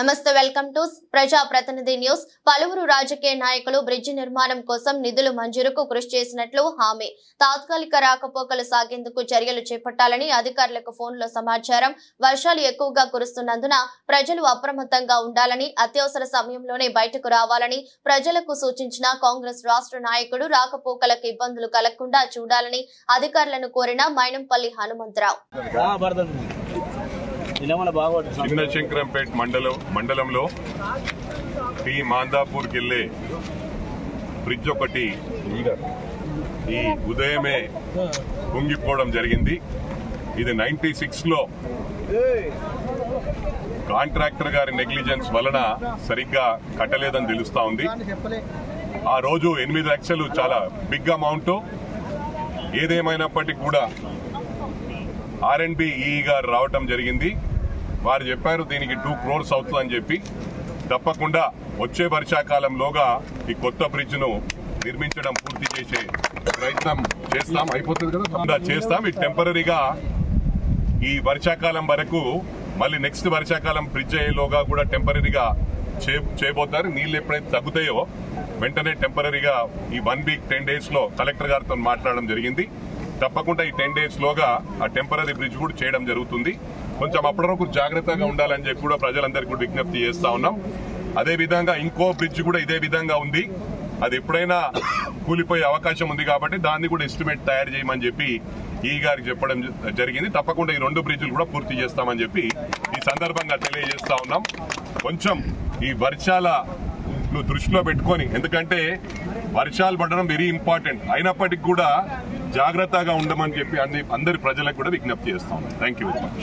నమస్తే welcome to ప్రజా ప్రతినిధి న్యూస్. పలువురు రాజకీయ నాయకులు బ్రిడ్జి నిర్మాణం కోసం నిధులు మంజూరుకు కృషి చేసినట్లు హామీ. తాత్కాలిక రాకపోకలు సాగేందుకు చర్యలు చేపట్టాలని అధికారులకు ఫోన్లో సమాచారం. వర్షాలు ఎక్కువగా కురుస్తున్నందున ప్రజలు అప్రమత్తంగా ఉండాలని, అత్యవసర సమయంలోనే బయటకు రావాలని ప్రజలకు సూచించిన కాంగ్రెస్ రాష్ట్ర నాయకుడు రాకపోకలకు ఇబ్బందులు కలగకుండా చూడాలని అధికారులను కోరిన మైనంపల్లి హనుమంతరావు. చిన్నశంకరంపేట మండలంలో ఈ మాందాపూర్కి వెళ్లే బ్రిడ్జ్ ఒకటి ఈ ఉదయమే కుంగిపోవడం జరిగింది. ఇది 96లో కాంట్రాక్టర్ గారి నెగ్లిజెన్స్ వలన సరిగ్గా కట్టలేదని తెలుస్తా ఉంది. ఆ రోజు 8 లక్షలు చాలా బిగ్ అమౌంట్. ఏదేమైనప్పటికీ కూడా R&B గారు రావటం జరిగింది. వారు చెప్పారు దీనికి 2 crores అవుతుందని చెప్పి. తప్పకుండా వచ్చే వర్షాకాలంలోగా ఈ కొత్త బ్రిడ్జ్ ను నిర్మించడం పూర్తి చేసే ప్రయత్నం చేస్తాం. అయిపోతుంది కదా, చేస్తాం. ఇది టెంపరీగా ఈ వర్షాకాలం వరకు, మళ్ళీ నెక్స్ట్ వర్షాకాలం బ్రిడ్జ్ అయ్యేలోగా కూడా టెంపరీగా చేయబోతారు. నీళ్లు ఎప్పుడైతే తగ్గుతాయో వెంటనే టెంపరీగా ఈ 1 week 10 days లో కలెక్టర్ గారితో మాట్లాడడం జరిగింది. తప్పకుండా ఈ 10 days లోగా ఆ టెంపరీ బ్రిడ్జ్ కూడా చేయడం జరుగుతుంది. కొంచెం అప్పటి వరకు జాగ్రత్తగా ఉండాలని చెప్పి కూడా ప్రజలందరికీ కూడా విజ్ఞప్తి చేస్తా ఉన్నాం. అదే విధంగా ఇంకో బ్రిడ్జ్ కూడా ఇదే విధంగా ఉంది. అది ఎప్పుడైనా కూలిపోయే అవకాశం ఉంది కాబట్టి దాన్ని కూడా ఎస్టిమేట్ తయారు చేయమని చెప్పి గారికి చెప్పడం జరిగింది. తప్పకుండా ఈ 2 బ్రిడ్జ్లు కూడా పూర్తి చేస్తామని చెప్పి ఈ సందర్భంగా తెలియజేస్తా ఉన్నాం. కొంచెం ఈ వర్షాల దృష్టిలో పెట్టుకొని, ఎందుకంటే వర్షాలు పడడం వెరీ ఇంపార్టెంట్, అయినప్పటికీ కూడా జాగ్రత్తగా ఉండమని చెప్పి అందరి ప్రజలకు కూడా విజ్ఞప్తి చేస్తాం. Thank you very much.